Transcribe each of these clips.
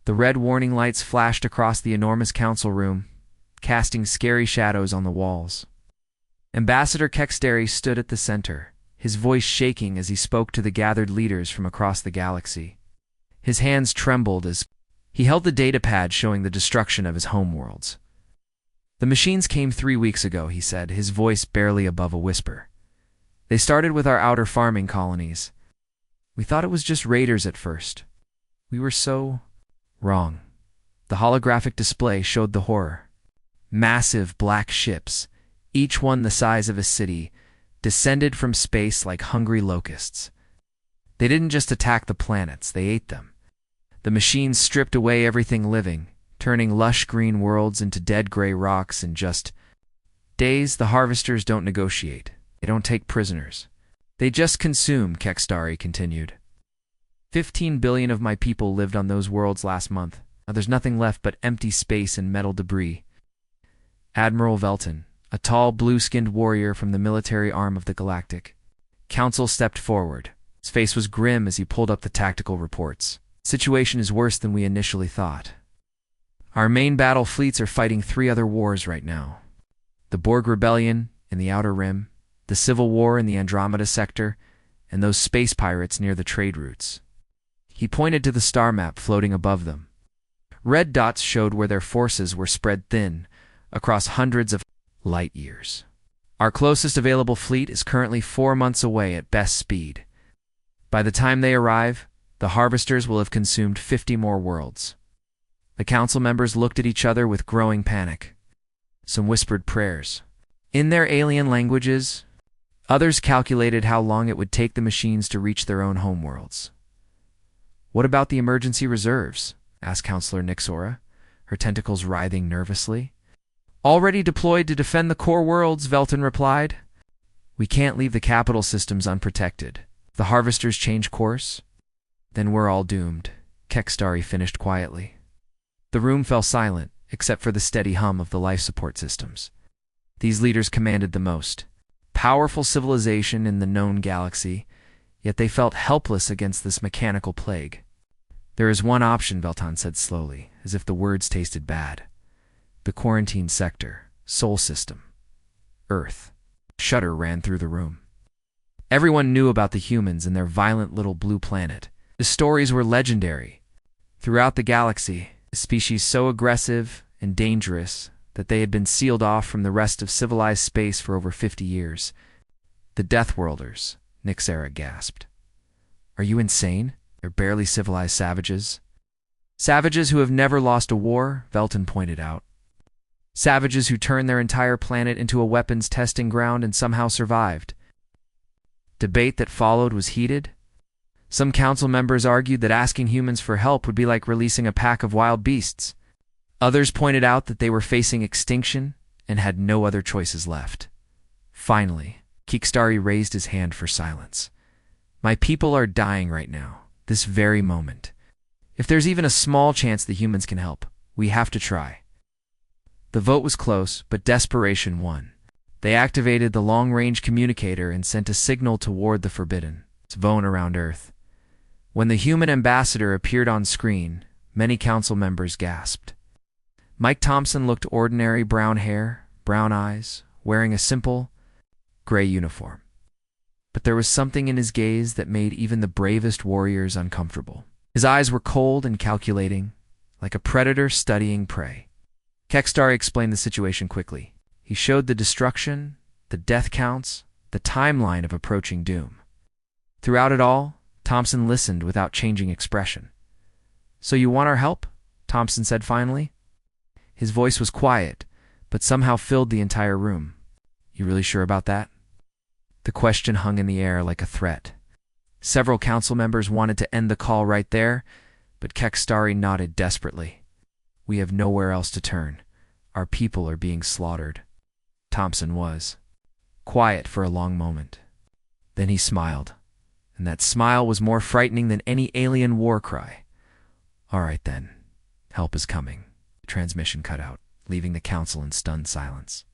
The red warning lights flashed across the enormous council room, casting scary shadows on the walls. Ambassador Kextery stood at the center, his voice shaking as he spoke to the gathered leaders from across the galaxy. His hands trembled as he held the datapad showing the destruction of his homeworlds. "The machines came 3 weeks ago," he said, his voice barely above a whisper. "They started with our outer farming colonies. We thought it was just raiders at first. We were so wrong." The holographic display showed the horror. Massive black ships, each one the size of a city, descended from space like hungry locusts. They didn't just attack the planets, they ate them. The machines stripped away everything living, turning lush green worlds into dead gray rocks in just days. The harvesters don't negotiate. They don't take prisoners. They just consume, Kextery continued. 15 billion of my people lived on those worlds last month. Now there's nothing left but empty space and metal debris. Admiral Velton, a tall, blue-skinned warrior from the military arm of the Galactic Council, stepped forward. His face was grim as he pulled up the tactical reports. "The situation is worse than we initially thought. Our main battle fleets are fighting 3 other wars right now. The Borg Rebellion in the Outer Rim, the Civil War in the Andromeda sector, and those space pirates near the trade routes." He pointed to the star map floating above them. Red dots showed where their forces were spread thin across hundreds of light years. "Our closest available fleet is currently 4 months away at best speed. By the time they arrive, the harvesters will have consumed 50 more worlds." The council members looked at each other with growing panic. Some whispered prayers in their alien languages. Others calculated how long it would take the machines to reach their own homeworlds. "What about the emergency reserves?" asked Counselor Nixora, her tentacles writhing nervously. "Already deployed to defend the core worlds," Velton replied. "We can't leave the capital systems unprotected. If the harvesters change course, then we're all doomed," Kextery finished quietly. The room fell silent, except for the steady hum of the life support systems. These leaders commanded the most powerful civilization in the known galaxy, yet they felt helpless against this mechanical plague. "There is one option," Velton said slowly, as if the words tasted bad. "The quarantine sector, Sol system, Earth." A shudder ran through the room. Everyone knew about the humans and their violent little blue planet. The stories were legendary. Throughout the galaxy, a species so aggressive and dangerous that they had been sealed off from the rest of civilized space for over 50 years. "The Deathworlders," Nixera gasped. "Are you insane? They're barely civilized savages." "Savages who have never lost a war," Velton pointed out. "Savages who turned their entire planet into a weapons testing ground and somehow survived." Debate that followed was heated. Some council members argued that asking humans for help would be like releasing a pack of wild beasts. Others pointed out that they were facing extinction and had no other choices left. Finally, Kextery raised his hand for silence. "My people are dying right now, this very moment. If there's even a small chance the humans can help, we have to try." The vote was close, but desperation won. They activated the long-range communicator and sent a signal toward the Forbidden Zone around Earth. When the human ambassador appeared on screen, many council members gasped. Mike Thompson looked ordinary: brown hair, brown eyes, wearing a simple gray uniform. But there was something in his gaze that made even the bravest warriors uncomfortable. His eyes were cold and calculating, like a predator studying prey. Kextery explained the situation quickly. He showed the destruction, the death counts, the timeline of approaching doom. Throughout it all, Thompson listened without changing expression. "So you want our help?" Thompson said finally. His voice was quiet, but somehow filled the entire room. "You really sure about that?" The question hung in the air like a threat. Several council members wanted to end the call right there, but Kextery nodded desperately. "We have nowhere else to turn. Our people are being slaughtered." Thompson was quiet for a long moment. Then he smiled, and that smile was more frightening than any alien war cry. "All right then, help is coming." The transmission cut out, leaving the council in stunned silence.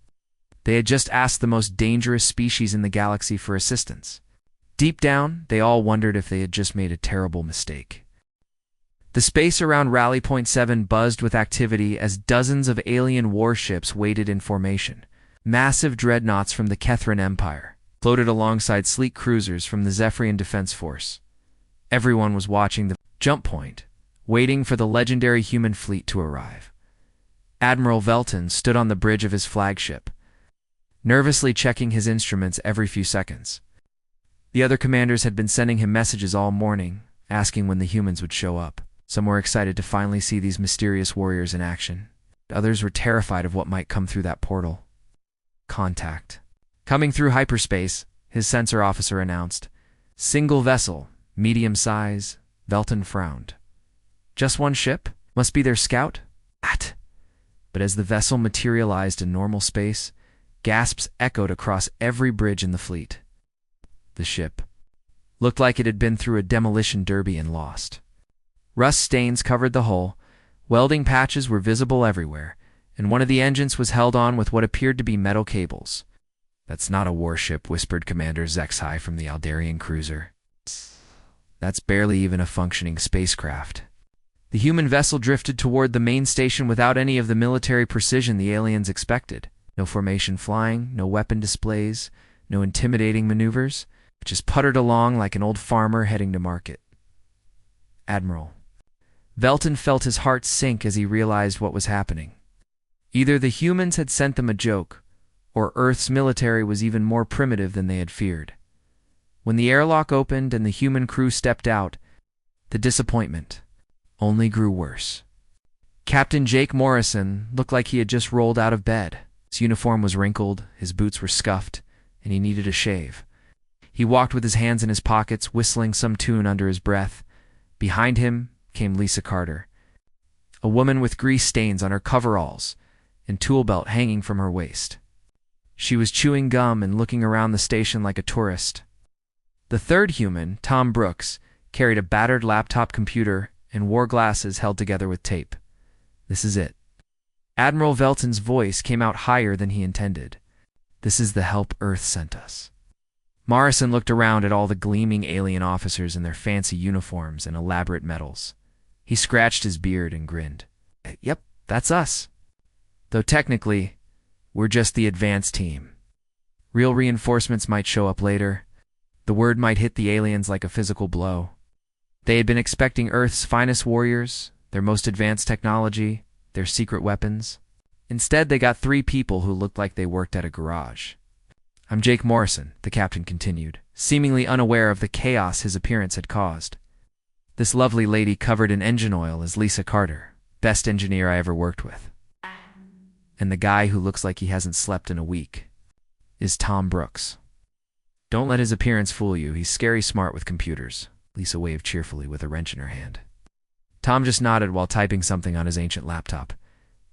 They had just asked the most dangerous species in the galaxy for assistance. Deep down, they all wondered if they had just made a terrible mistake. The space around Rally Point 7 buzzed with activity as dozens of alien warships waited in formation. Massive dreadnoughts from the Kethran Empire floated alongside sleek cruisers from the Zephyrian Defense Force. Everyone was watching the jump point, waiting for the legendary human fleet to arrive. Admiral Velton stood on the bridge of his flagship, nervously checking his instruments every few seconds. The other commanders had been sending him messages all morning, asking when the humans would show up. Some were excited to finally see these mysterious warriors in action. Others were terrified of what might come through that portal. Contact. Coming through hyperspace, his sensor officer announced. Single vessel, medium size. Velton frowned. Just one ship? Must be their scout? But as the vessel materialized in normal space, gasps echoed across every bridge in the fleet. The ship looked like it had been through a demolition derby and lost. Rust stains covered the hull, welding patches were visible everywhere, and one of the engines was held on with what appeared to be metal cables. That's not a warship, whispered Commander Zexai from the Aldarian cruiser. That's barely even a functioning spacecraft. The human vessel drifted toward the main station without any of the military precision the aliens expected. No formation flying, no weapon displays, no intimidating maneuvers. It just puttered along like an old farmer heading to market. Admiral. Velton felt his heart sink as he realized what was happening. Either the humans had sent them a joke, or Earth's military was even more primitive than they had feared. When the airlock opened and the human crew stepped out, the disappointment only grew worse. Captain Jake Morrison looked like he had just rolled out of bed. His uniform was wrinkled, his boots were scuffed, and he needed a shave. He walked with his hands in his pockets, whistling some tune under his breath. Behind him came Lisa Carter, a woman with grease stains on her coveralls and tool belt hanging from her waist. She was chewing gum and looking around the station like a tourist. The third human, Tom Brooks, carried a battered laptop computer and wore glasses held together with tape. This is it. Admiral Velton's voice came out higher than he intended. This is the help Earth sent us. Morrison looked around at all the gleaming alien officers in their fancy uniforms and elaborate medals. He scratched his beard and grinned. Yep, that's us. Though technically, we're just the advanced team. Real reinforcements might show up later. The word might hit the aliens like a physical blow. They had been expecting Earth's finest warriors, their most advanced technology, their secret weapons. Instead, they got 3 people who looked like they worked at a garage. I'm Jake Morrison, the captain continued, seemingly unaware of the chaos his appearance had caused. This lovely lady covered in engine oil is Lisa Carter, best engineer I ever worked with. And the guy who looks like he hasn't slept in a week is Tom Brooks. Don't let his appearance fool you, he's scary smart with computers. Lisa waved cheerfully with a wrench in her hand. Tom just nodded while typing something on his ancient laptop.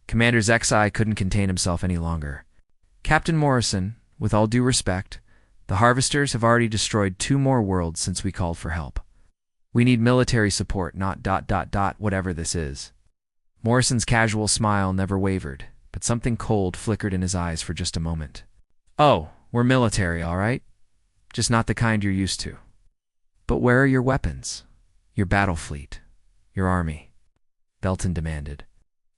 Commander Zexai couldn't contain himself any longer. Captain Morrison, with all due respect, the Harvesters have already destroyed 2 more worlds since we called for help. We need military support, not ... whatever this is. Morrison's casual smile never wavered, but something cold flickered in his eyes for just a moment. Oh, we're military, all right? Just not the kind you're used to. But where are your weapons? Your battle fleet? Your army? Velton demanded.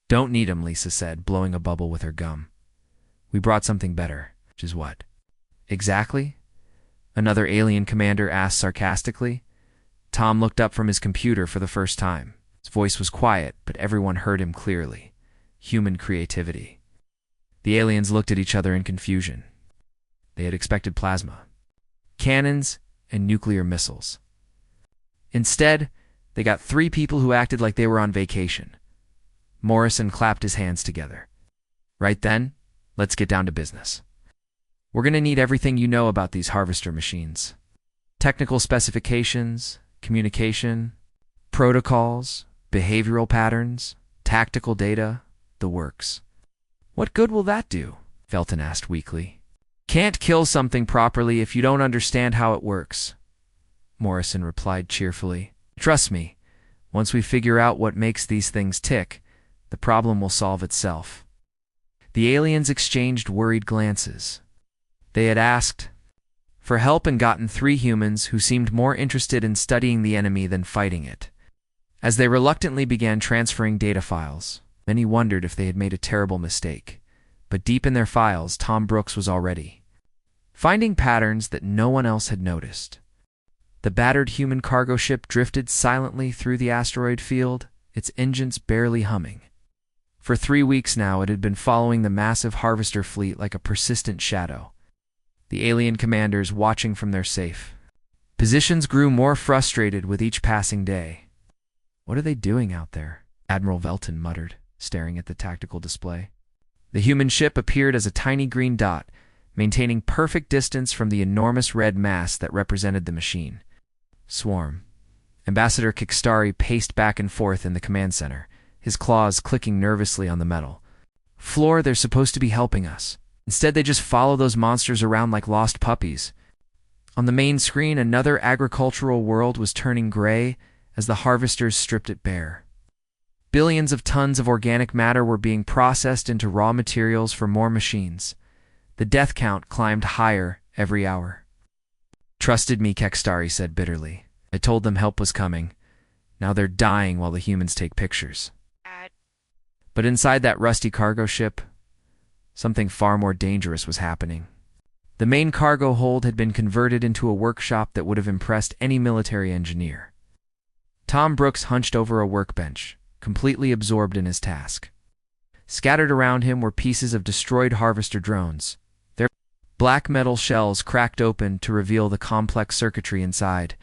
Don't need 'em, Lisa said, blowing a bubble with her gum. We brought something better. Which is what? Exactly? Another alien commander asked sarcastically. Tom looked up from his computer for the first time. His voice was quiet, but everyone heard him clearly. Human creativity. The aliens looked at each other in confusion. They had expected plasma, cannons, and nuclear missiles. Instead, they got 3 people who acted like they were on vacation. Morrison clapped his hands together. Right then, let's get down to business. We're going to need everything you know about these harvester machines. Technical specifications, communication, protocols, behavioral patterns, tactical data, the works. What good will that do? Velton asked weakly. Can't kill something properly if you don't understand how it works, Morrison replied cheerfully. Trust me, once we figure out what makes these things tick, the problem will solve itself. The aliens exchanged worried glances. They had asked for help and gotten 3 humans who seemed more interested in studying the enemy than fighting it. As they reluctantly began transferring data files, many wondered if they had made a terrible mistake. But deep in their files, Tom Brooks was already finding patterns that no one else had noticed. The battered human cargo ship drifted silently through the asteroid field, its engines barely humming. For 3 weeks now, it had been following the massive harvester fleet like a persistent shadow, the alien commanders watching from their safe positions grew more frustrated with each passing day. "What are they doing out there?" Admiral Velton muttered, staring at the tactical display. The human ship appeared as a tiny green dot, maintaining perfect distance from the enormous red mass that represented the machine. Swarm. Ambassador Kikstari paced back and forth in the command center, his claws clicking nervously on the metal. "Floor, they're supposed to be helping us. Instead, they just follow those monsters around like lost puppies." On the main screen, another agricultural world was turning gray as the harvesters stripped it bare. Billions of tons of organic matter were being processed into raw materials for more machines. The death count climbed higher every hour. "Trusted me," Kekstari said bitterly. "I told them help was coming. Now they're dying while the humans take pictures." But inside that rusty cargo ship, something far more dangerous was happening. The main cargo hold had been converted into a workshop that would have impressed any military engineer. Tom Brooks hunched over a workbench, completely absorbed in his task. Scattered around him were pieces of destroyed harvester drones. Their black metal shells cracked open to reveal the complex circuitry inside.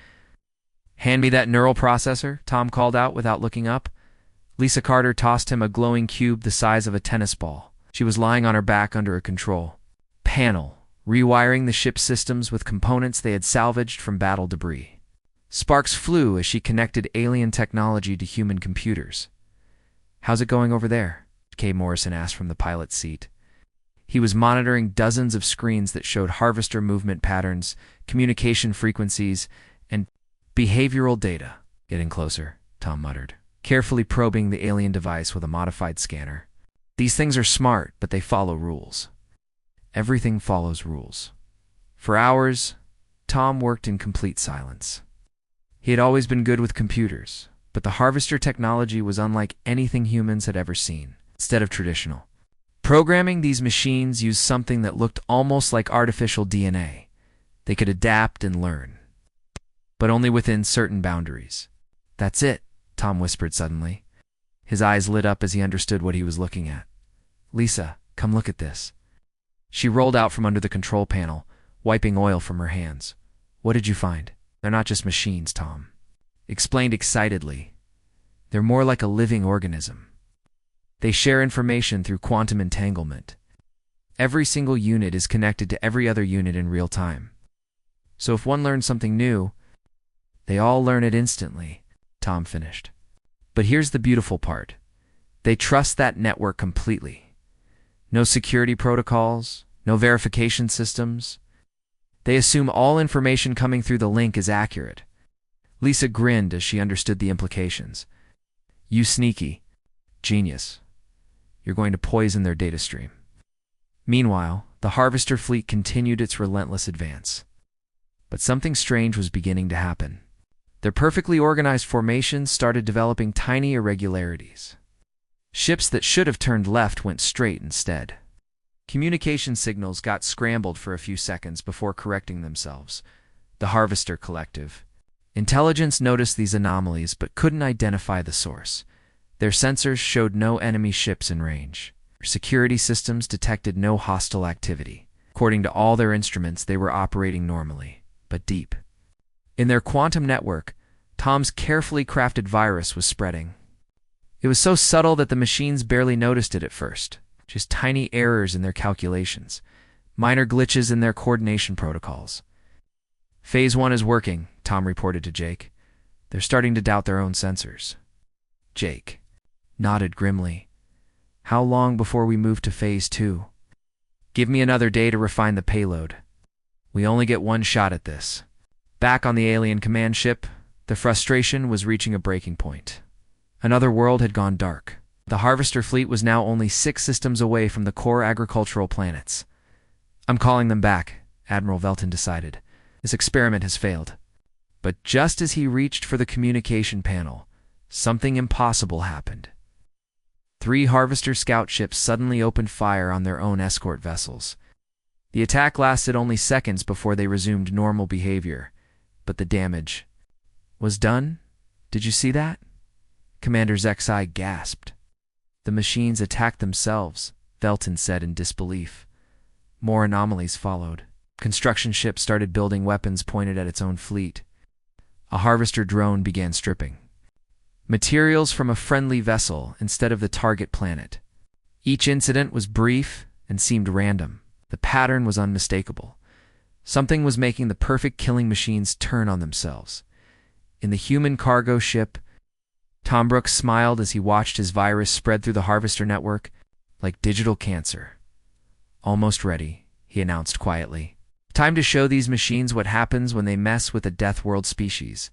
"Hand me that neural processor," Tom called out without looking up. Lisa Carter tossed him a glowing cube the size of a tennis ball. She was lying on her back under a control panel, rewiring the ship's systems with components they had salvaged from battle debris. Sparks flew as she connected alien technology to human computers. "How's it going over there?" Kay Morrison asked from the pilot's seat. He was monitoring dozens of screens that showed harvester movement patterns, communication frequencies, and behavioral data. "Getting closer," Tom muttered, carefully probing the alien device with a modified scanner. "These things are smart, but they follow rules." Everything follows rules. For hours, Tom worked in complete silence. He had always been good with computers, but the harvester technology was unlike anything humans had ever seen. Instead of traditional programming, these machines used something that looked almost like artificial DNA. They could adapt and learn, but only within certain boundaries. "That's it," Tom whispered suddenly. His eyes lit up as he understood what he was looking at. "Lisa, come look at this." She rolled out from under the control panel, wiping oil from her hands. "What did you find?" "They're not just machines," Tom explained excitedly. "They're more like a living organism. They share information through quantum entanglement. Every single unit is connected to every other unit in real time. So if one learns something new, they all learn it instantly," Tom finished. "But here's the beautiful part. They trust that network completely. No security protocols, no verification systems. They assume all information coming through the link is accurate." Lisa grinned as she understood the implications. "You sneaky genius. You're going to poison their data stream." Meanwhile, the harvester fleet continued its relentless advance. But something strange was beginning to happen. Their perfectly organized formations started developing tiny irregularities. Ships that should have turned left went straight instead. Communication signals got scrambled for a few seconds before correcting themselves. The Harvester Collective. Intelligence noticed these anomalies but couldn't identify the source. Their sensors showed no enemy ships in range. Their security systems detected no hostile activity. According to all their instruments, they were operating normally, but deep in their quantum network, Tom's carefully crafted virus was spreading. It was so subtle that the machines barely noticed it at first. Just tiny errors in their calculations, minor glitches in their coordination protocols. "Phase 1 is working," Tom reported to Jake. "They're starting to doubt their own sensors." Jake nodded grimly. "How long before we move to Phase 2? "Give me another day to refine the payload. We only get one shot at this." Back on the alien command ship, the frustration was reaching a breaking point. Another world had gone dark. The harvester fleet was now only 6 systems away from the core agricultural planets. "I'm calling them back," Admiral Velton decided. "This experiment has failed." But just as he reached for the communication panel, something impossible happened. 3 Harvester scout ships suddenly opened fire on their own escort vessels. The attack lasted only seconds before they resumed normal behavior, but the damage was done. Did you see that? Commander Zexai gasped. The machines attacked themselves, Velton said in disbelief. More anomalies followed. Construction ships started building weapons pointed at its own fleet. A harvester drone began stripping materials from a friendly vessel instead of the target planet. Each incident was brief and seemed random. The pattern was unmistakable. Something was making the perfect killing machines turn on themselves. In the human cargo ship, Tom Brooks smiled as he watched his virus spread through the harvester network like digital cancer. Almost ready, he announced quietly. Time to show these machines what happens when they mess with a Deathworld species.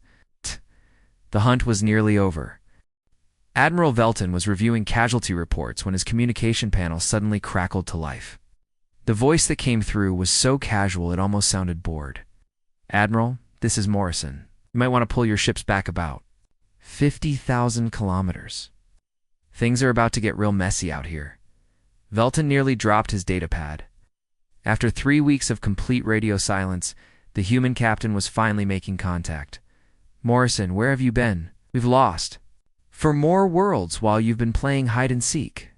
The hunt was nearly over. Admiral Velton was reviewing casualty reports when his communication panel suddenly crackled to life. The voice that came through was so casual it almost sounded bored. Admiral, this is Morrison. You might want to pull your ships back about 50,000 kilometers. Things are about to get real messy out here. Velton nearly dropped his datapad. After 3 weeks of complete radio silence, the human captain was finally making contact. Morrison, where have you been? We've lost. For more worlds while you've been playing hide-and-seek.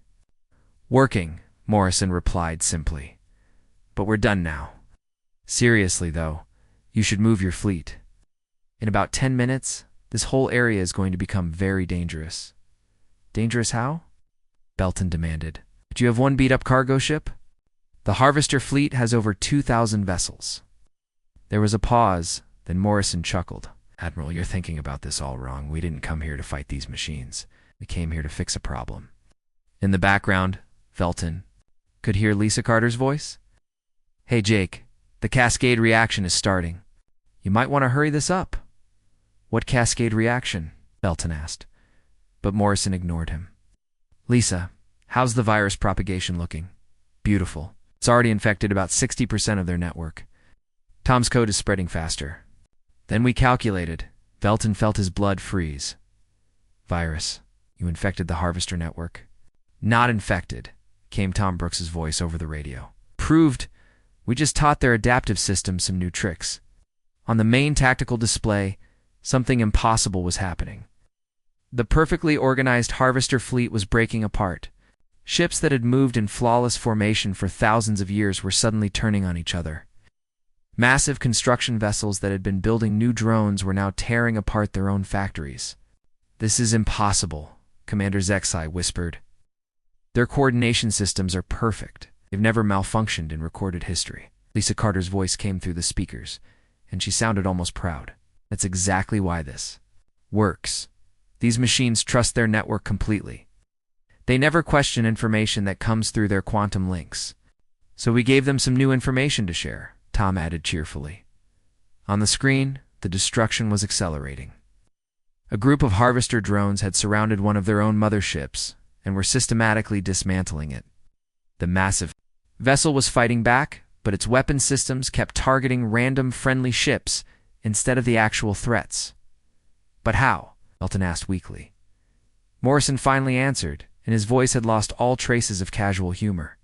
Working, Morrison replied simply. But we're done now. Seriously, though, you should move your fleet. In about 10 minutes, this whole area is going to become very dangerous. Dangerous how? Belton demanded. Do you have one beat-up cargo ship? The Harvester fleet has over 2,000 vessels. There was a pause, then Morrison chuckled. Admiral, you're thinking about this all wrong. We didn't come here to fight these machines. We came here to fix a problem. In the background, Velton could hear Lisa Carter's voice. Hey, Jake, the cascade reaction is starting. You might want to hurry this up. What cascade reaction? Velton asked. But Morrison ignored him. Lisa, how's the virus propagation looking? Beautiful. It's already infected about 60% of their network. Tom's code is spreading faster. Then we calculated. Velton felt his blood freeze. Virus, you infected the Harvester network? Not infected, came Tom Brooks's voice over the radio. Proved. We just taught their adaptive system some new tricks. On the main tactical display, something impossible was happening. The perfectly organized Harvester fleet was breaking apart. Ships that had moved in flawless formation for thousands of years were suddenly turning on each other. Massive construction vessels that had been building new drones were now tearing apart their own factories. This is impossible, Commander Zexai whispered. Their coordination systems are perfect. They've never malfunctioned in recorded history. Lisa Carter's voice came through the speakers, and she sounded almost proud. That's exactly why this works. These machines trust their network completely. They never question information that comes through their quantum links. So we gave them some new information to share, Tom added cheerfully. On the screen, the destruction was accelerating. A group of Harvester drones had surrounded one of their own motherships and were systematically dismantling it. The massive vessel was fighting back, but its weapon systems kept targeting random friendly ships instead of the actual threats. But how? Elton asked weakly. Morrison finally answered, and his voice had lost all traces of casual humor.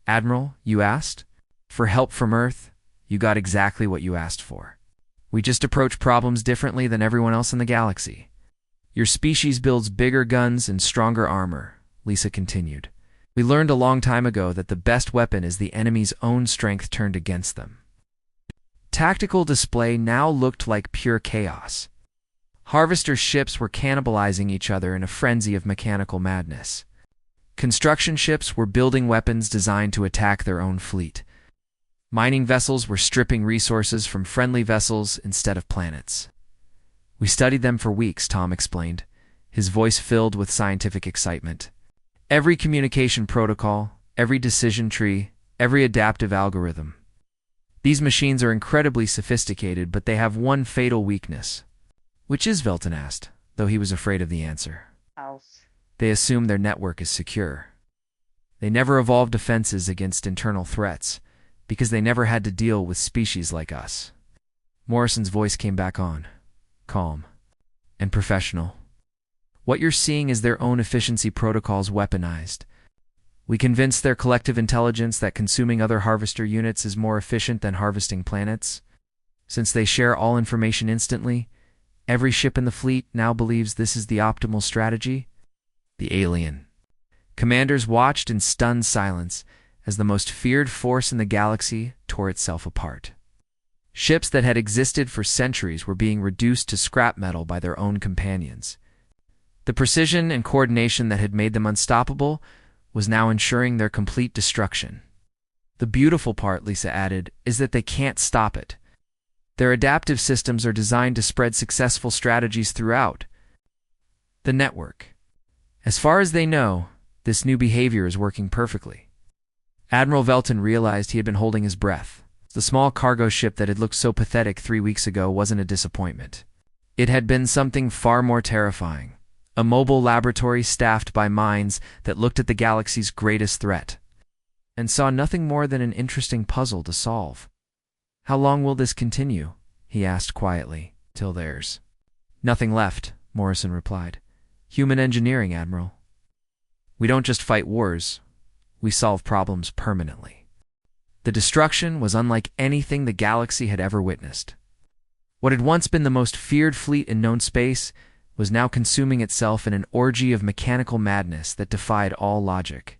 Admiral, you asked? For help from Earth, you got exactly what you asked for. We just approach problems differently than everyone else in the galaxy. Your species builds bigger guns and stronger armor, Lisa continued. We learned a long time ago that the best weapon is the enemy's own strength turned against them. Tactical display now looked like pure chaos. Harvester ships were cannibalizing each other in a frenzy of mechanical madness. Construction ships were building weapons designed to attack their own fleet. Mining vessels were stripping resources from friendly vessels instead of planets. We studied them for weeks, Tom explained, his voice filled with scientific excitement. Every communication protocol, every decision tree, every adaptive algorithm. These machines are incredibly sophisticated, but they have one fatal weakness. Which is, Velton asked, though he was afraid of the answer. They assume their network is secure. They never evolved defenses against internal threats, because they never had to deal with species like us. Morrison's voice came back on, calm and professional. What you're seeing is their own efficiency protocols weaponized. We convinced their collective intelligence that consuming other harvester units is more efficient than harvesting planets. Since they share all information instantly, every ship in the fleet now believes this is the optimal strategy. The alien commanders watched in stunned silence as the most feared force in the galaxy tore itself apart. Ships that had existed for centuries were being reduced to scrap metal by their own companions. The precision and coordination that had made them unstoppable was now ensuring their complete destruction. The beautiful part, Lisa added, is that they can't stop it. Their adaptive systems are designed to spread successful strategies throughout the network. As far as they know, this new behavior is working perfectly. Admiral Velton realized he had been holding his breath. The small cargo ship that had looked so pathetic 3 weeks ago wasn't a disappointment. It had been something far more terrifying. A mobile laboratory staffed by minds that looked at the galaxy's greatest threat and saw nothing more than an interesting puzzle to solve. "How long will this continue?" he asked quietly. "Till there's nothing left," Morrison replied. "Human engineering, Admiral. We don't just fight wars, we solve problems permanently." The destruction was unlike anything the galaxy had ever witnessed. What had once been the most feared fleet in known space was now consuming itself in an orgy of mechanical madness that defied all logic.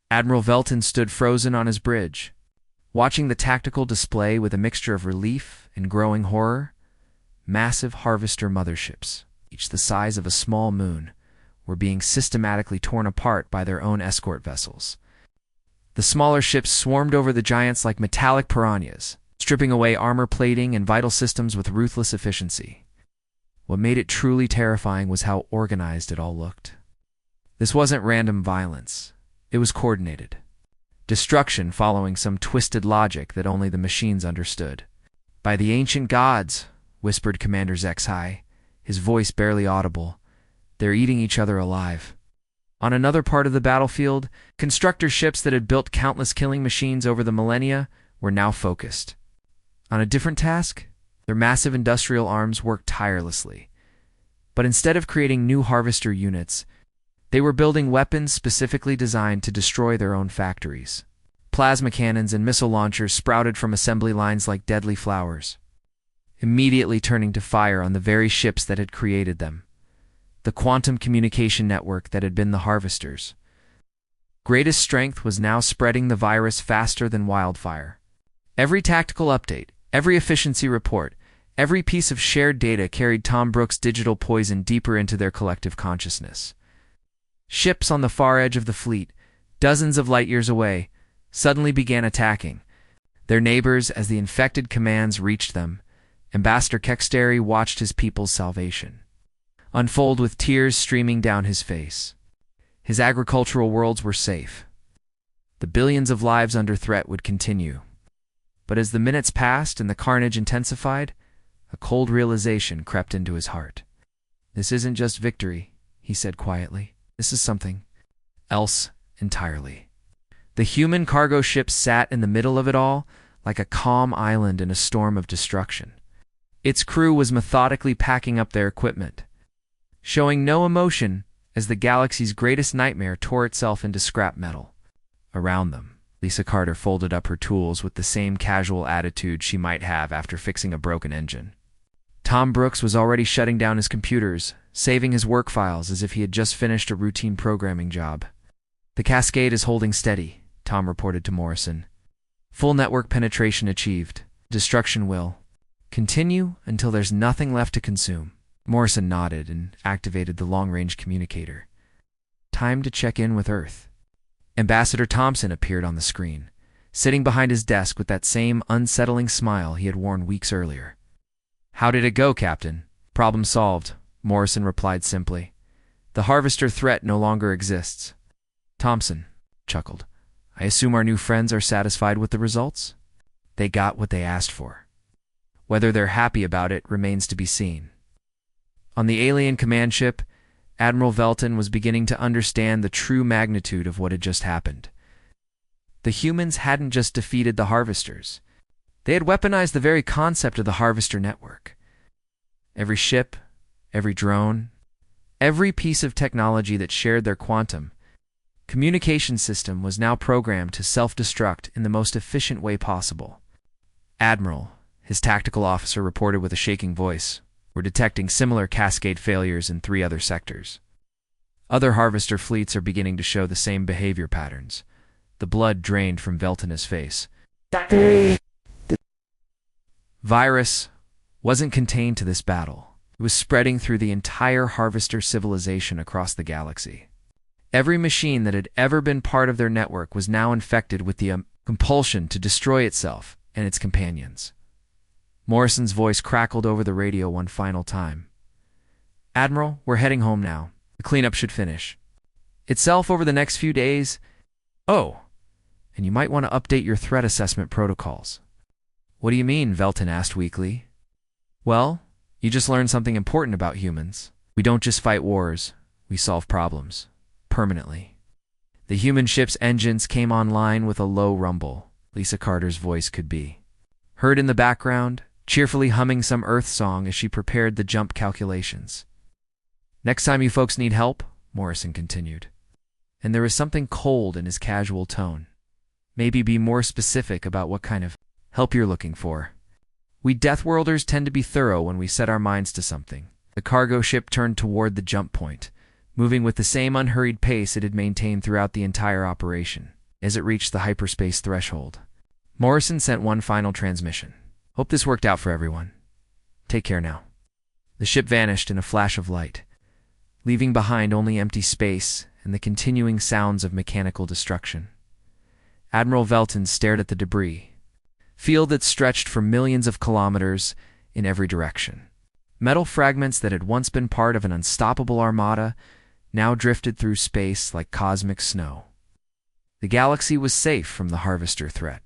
Admiral Velton stood frozen on his bridge, watching the tactical display with a mixture of relief and growing horror. Massive harvester motherships, each the size of a small moon, were being systematically torn apart by their own escort vessels. The smaller ships swarmed over the giants like metallic piranhas, stripping away armor plating and vital systems with ruthless efficiency. What made it truly terrifying was how organized it all looked. This wasn't random violence. It was coordinated. Destruction following some twisted logic that only the machines understood. "By the ancient gods," whispered Commander Zexhai, his voice barely audible, "they're eating each other alive." On another part of the battlefield, constructor ships that had built countless killing machines over the millennia were now focused on a different task. Their massive industrial arms worked tirelessly. But instead of creating new harvester units, they were building weapons specifically designed to destroy their own factories. Plasma cannons and missile launchers sprouted from assembly lines like deadly flowers, immediately turning to fire on the very ships that had created them. The quantum communication network that had been the harvesters' greatest strength was now spreading the virus faster than wildfire. Every tactical update, every efficiency report, every piece of shared data carried Tom Brooks' digital poison deeper into their collective consciousness. Ships on the far edge of the fleet, dozens of light years away, suddenly began attacking their neighbors as the infected commands reached them. Ambassador Kextery watched his people's salvation unfold with tears streaming down his face. His agricultural worlds were safe. The billions of lives under threat would continue. But as the minutes passed and the carnage intensified, a cold realization crept into his heart. "This isn't just victory," he said quietly. "This is something else entirely." The human cargo ship sat in the middle of it all, like a calm island in a storm of destruction. Its crew was methodically packing up their equipment, showing no emotion as the galaxy's greatest nightmare tore itself into scrap metal. Around them, Lisa Carter folded up her tools with the same casual attitude she might have after fixing a broken engine. Tom Brooks was already shutting down his computers, saving his work files as if he had just finished a routine programming job. "The cascade is holding steady," Tom reported to Morrison. "Full network penetration achieved. Destruction will continue until there's nothing left to consume." Morrison nodded and activated the long-range communicator. "Time to check in with Earth." Ambassador Thompson appeared on the screen, sitting behind his desk with that same unsettling smile he had worn weeks earlier. "How did it go, Captain?" "Problem solved," Morrison replied simply. "The harvester threat no longer exists." Thompson chuckled. "I assume our new friends are satisfied with the results?" "They got what they asked for. Whether they're happy about it remains to be seen." On the alien command ship, Admiral Velton was beginning to understand the true magnitude of what had just happened. The humans hadn't just defeated the harvesters. They had weaponized the very concept of the harvester network. Every ship, every drone, Every piece of technology that shared their quantum communication system was now programmed to self-destruct in the most efficient way possible. Admiral, his tactical officer, reported with a shaking voice, "We're detecting similar cascade failures in 3 other sectors. Other harvester fleets are beginning to show the same behavior patterns." The blood drained from Veltina's face. Virus wasn't contained to this battle. It was spreading through the entire harvester civilization across the galaxy. Every machine that had ever been part of their network was now infected with the compulsion to destroy itself and its companions. Morrison's voice crackled over the radio one final time. "Admiral, we're heading home now. The cleanup should finish itself over the next few days. Oh, and you might want to update your threat assessment protocols." "What do you mean?" Velton asked weakly. "Well, you just learned something important about humans. We don't just fight wars, we solve problems. Permanently." The human ship's engines came online with a low rumble. Lisa Carter's voice could be heard in the background, cheerfully humming some Earth song as she prepared the jump calculations. "Next time you folks need help," Morrison continued, and there was something cold in his casual tone, "maybe be more specific about what kind of help you're looking for. We Deathworlders tend to be thorough when we set our minds to something." The cargo ship turned toward the jump point, moving with the same unhurried pace it had maintained throughout the entire operation. As it reached the hyperspace threshold, Morrison sent one final transmission. "Hope this worked out for everyone. Take care now." The ship vanished in a flash of light, leaving behind only empty space and the continuing sounds of mechanical destruction. Admiral Velton stared at the debris, field that stretched for millions of kilometers in every direction. Metal fragments that had once been part of an unstoppable armada now drifted through space like cosmic snow. The galaxy was safe from the harvester threat.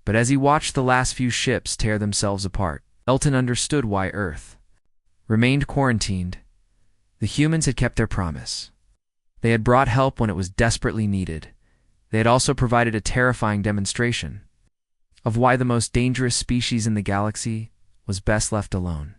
But as he watched the last few ships tear themselves apart, Velton understood why Earth remained quarantined. The humans had kept their promise. They had brought help when it was desperately needed. They had also provided a terrifying demonstration of why the most dangerous species in the galaxy was best left alone.